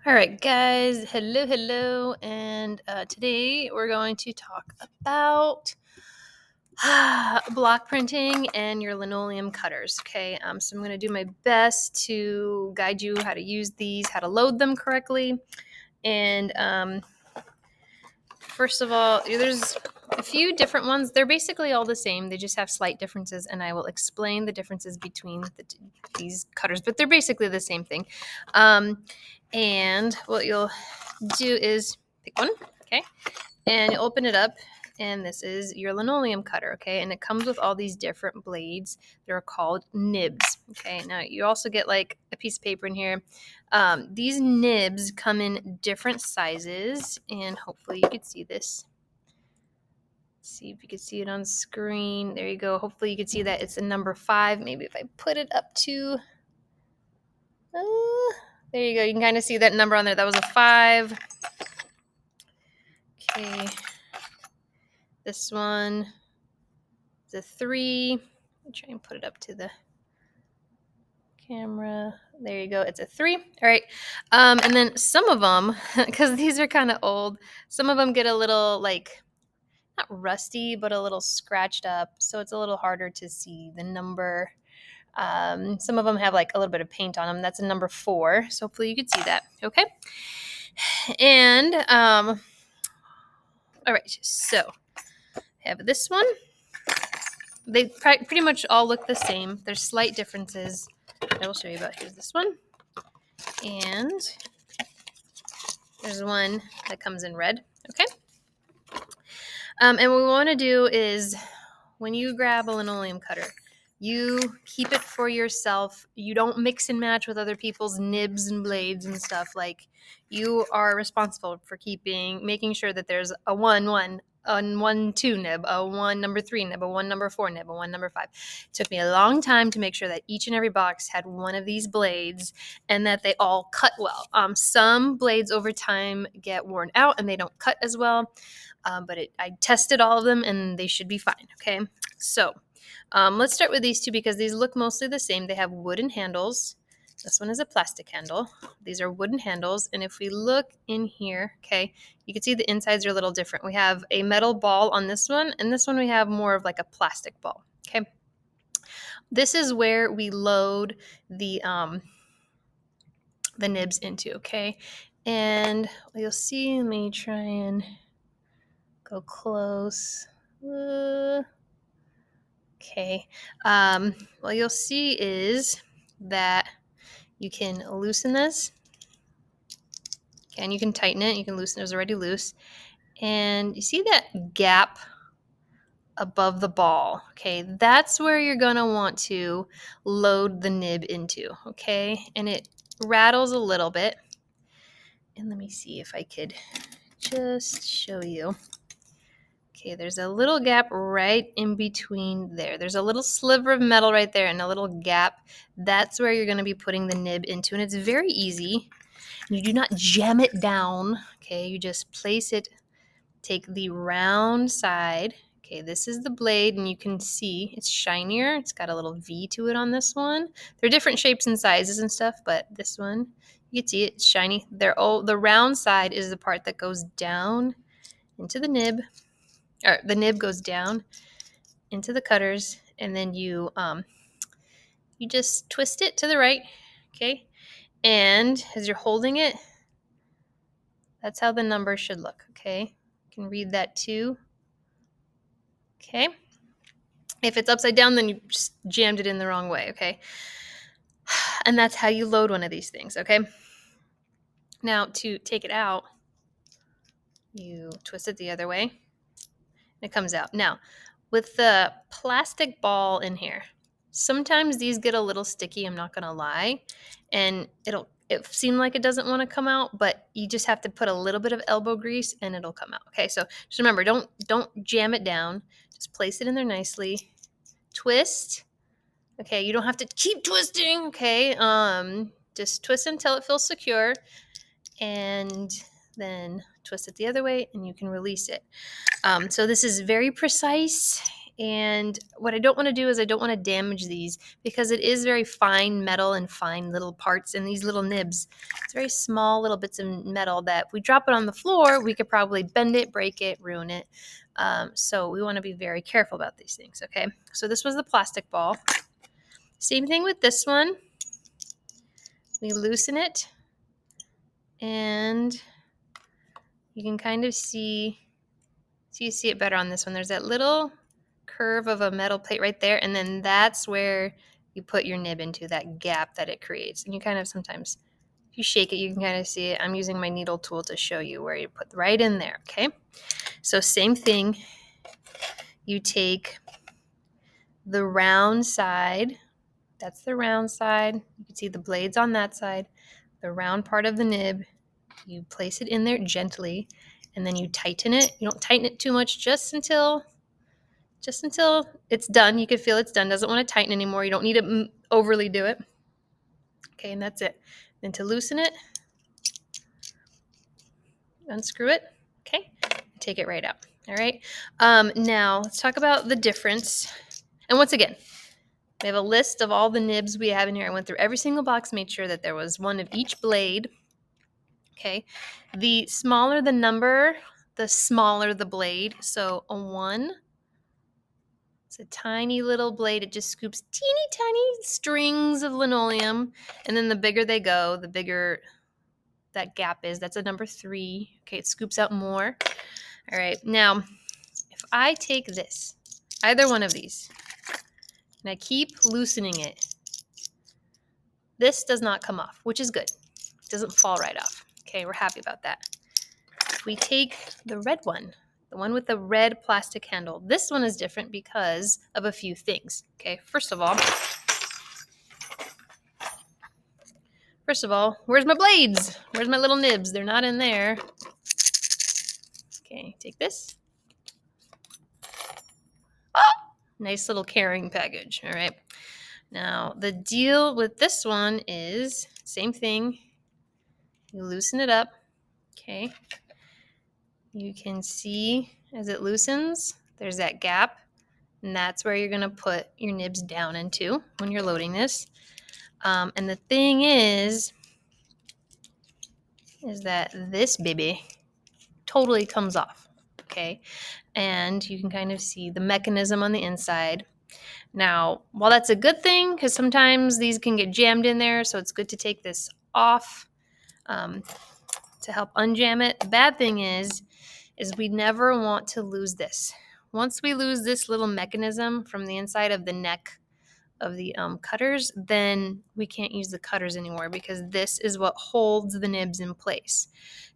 All right, guys. Hello. And today we're going to talk about block printing and your linoleum cutters. Okay. So I'm going to do my best to guide you how to use these, how to load them correctly. And first of all, there's a few different ones. They're basically all the same. They just have slight differences, and I will explain the differences between these cutters, but they're basically the same thing. And what you'll do is pick one, okay, and you open it up, and this is your linoleum cutter, okay, and it comes with all these different blades. They're called nibs, okay. Now you also get like a piece of paper in here. These nibs come in different sizes, and hopefully you could see this. See if you can see it on screen. There you go. Hopefully you can see that it's a number 5. Maybe if I put it up to there you go. You can kind of see that number on there. That was a 5. Okay. This one is a 3. Let me try and put it up to the camera. There you go. It's a 3. All right. And then some of them, because these are kind of old, some of them get a little like not rusty, but a little scratched up. So it's a little harder to see the number. Some of them have like a little bit of paint on them. That's a number 4. So hopefully you could see that. Okay. And all right. So I have this one. They pretty much all look the same. There's slight differences that I will show you about. Here's this one. And there's one that comes in red. Okay. And what we want to do is when you grab a linoleum cutter, you keep it for yourself. You don't mix and match with other people's nibs and blades and stuff. Like, you are responsible for making sure that there's a 1 2 nib, a 1 number 3 nib, a 1 number 4 nib, a 1 number 5. It took me a long time to make sure that each and every box had one of these blades and that they all cut well. Some blades over time get worn out and they don't cut as well. But I tested all of them and they should be fine. Okay. So let's start with these two because these look mostly the same. They have wooden handles. This one is a plastic handle. These are wooden handles. And if we look in here, okay, you can see the insides are a little different. We have a metal ball on this one, and this one we have more of like a plastic ball. Okay. This is where we load the nibs into, okay? And you'll see, let me try and go close. Okay. What you'll see is that you can loosen this. Okay, and you can tighten it. You can loosen it. It was already loose. And you see that gap above the ball. Okay, that's where you're going to want to load the nib into. Okay, and it rattles a little bit. And let me see if I could just show you. Okay, there's a little gap right in between there. There's a little sliver of metal right there and a little gap. That's where you're going to be putting the nib into, and it's very easy. You do not jam it down, okay? You just place it, take the round side. Okay, this is the blade, and you can see it's shinier. It's got a little V to it on this one. There are different shapes and sizes and stuff, but this one, you can see it's shiny. The round side is the part that goes down into the nib. Or the nib goes down into the cutters, and then you just twist it to the right, okay? And as you're holding it, that's how the number should look, okay? You can read that too, okay? If it's upside down, then you just jammed it in the wrong way, okay? And that's how you load one of these things, okay? Now, to take it out, you twist it the other way, and it comes out. Now, with the plastic ball in here, sometimes these get a little sticky, I'm not going to lie, and it seems like it doesn't want to come out, but you just have to put a little bit of elbow grease and it'll come out. Okay, so just remember, don't jam it down. Just place it in there nicely. Twist. Okay, you don't have to keep twisting. Okay, just twist until it feels secure, and then twist it the other way, and you can release it. So this is very precise, And what I don't want to do is I don't want to damage these because it is very fine metal and fine little parts and these little nibs. It's very small little bits of metal that if we drop it on the floor, we could probably bend it, break it, ruin it. So we want to be very careful about these things, okay? So this was the plastic ball. Same thing with this one. We loosen it and you can kind of see you see it better on this one. There's that little curve of a metal plate right there, and then that's where you put your nib into, that gap that it creates. And you kind of sometimes, if you shake it, you can kind of see it. I'm using my needle tool to show you where you put right in there, okay? So same thing, you take the round side, that's the round side. You can see the blades on that side, the round part of the nib. You place it in there gently, and then you tighten it. You don't tighten it too much, just until it's done. You can feel it's done. Doesn't want to tighten anymore. You don't need to overly do it. Okay, and that's it. Then to loosen it, unscrew it. Okay, take it right out. All right. Now let's talk about the difference. And once again, we have a list of all the nibs we have in here. I went through every single box, made sure that there was one of each blade. Okay, the smaller the number, the smaller the blade. So a 1. It's a tiny little blade. It just scoops teeny tiny strings of linoleum. And then the bigger they go, the bigger that gap is. That's a number 3. Okay, it scoops out more. All right, now if I take this, either one of these, and I keep loosening it, this does not come off, which is good. It doesn't fall right off. Okay, we're happy about that. If we take the red one, the one with the red plastic handle, this one is different because of a few things. Okay, first of all, where's my blades? Where's my little nibs? They're not in there. Okay, take this. Oh, nice little carrying package. All right. Now, the deal with this one is same thing. You loosen it up. Okay. You can see as it loosens, there's that gap. And that's where you're going to put your nibs down into when you're loading this. And the thing is that this baby totally comes off. Okay. And you can kind of see the mechanism on the inside. Now, while that's a good thing, because sometimes these can get jammed in there, so it's good to take this off to help unjam it. The bad thing is we never want to lose this. Once we lose this little mechanism from the inside of the neck of the cutters, then we can't use the cutters anymore because this is what holds the nibs in place.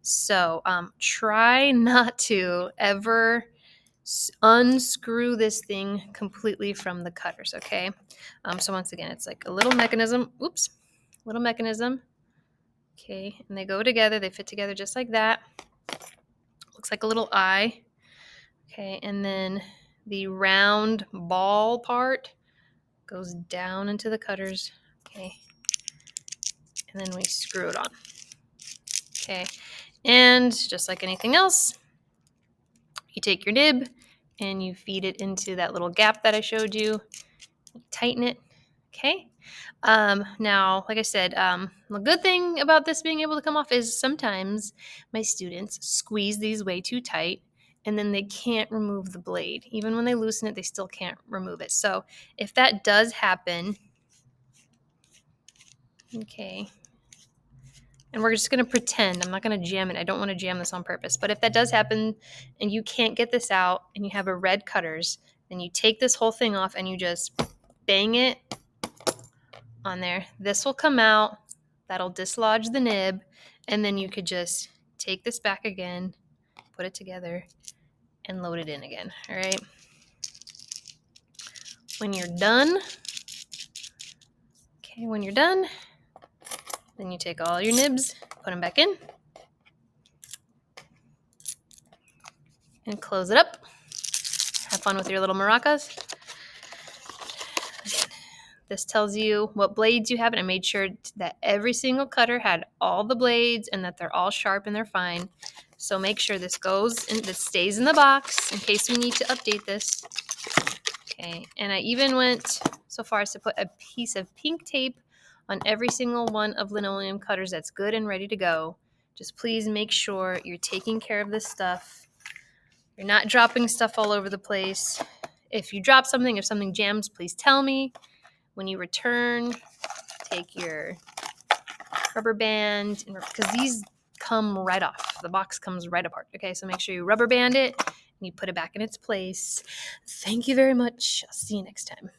So try not to ever unscrew this thing completely from the cutters, okay? So once again, it's like a little mechanism. Oops, little mechanism. Okay, and they go together. They fit together just like that. Looks like a little eye. Okay, and then the round ball part goes down into the cutters. Okay, and then we screw it on. Okay, and just like anything else, you take your nib and you feed it into that little gap that I showed you. You tighten it. Okay. Now, like I said, the good thing about this being able to come off is sometimes my students squeeze these way too tight and then they can't remove the blade. Even when they loosen it, they still can't remove it. So if that does happen, okay, and we're just going to pretend, I'm not going to jam it. I don't want to jam this on purpose. But if that does happen and you can't get this out and you have a red cutters, then you take this whole thing off and you just bang it on there. This will come out. That'll dislodge the nib. And then you could just take this back again, put it together, and load it in again. All right. When you're done, then you take all your nibs, put them back in, and close it up. Have fun with your little maracas. Again, this tells you what blades you have, and I made sure that every single cutter had all the blades and that they're all sharp and they're fine. So make sure this goes and this stays in the box in case we need to update this. Okay, and I even went so far as to put a piece of pink tape on every single one of Linoleum Cutters that's good and ready to go. Just please make sure you're taking care of this stuff. You're not dropping stuff all over the place. If you drop something, if something jams, please tell me. When you return, take your rubber band, because these come right off. The box comes right apart. Okay, so make sure you rubber band it and you put it back in its place. Thank you very much. I'll see you next time.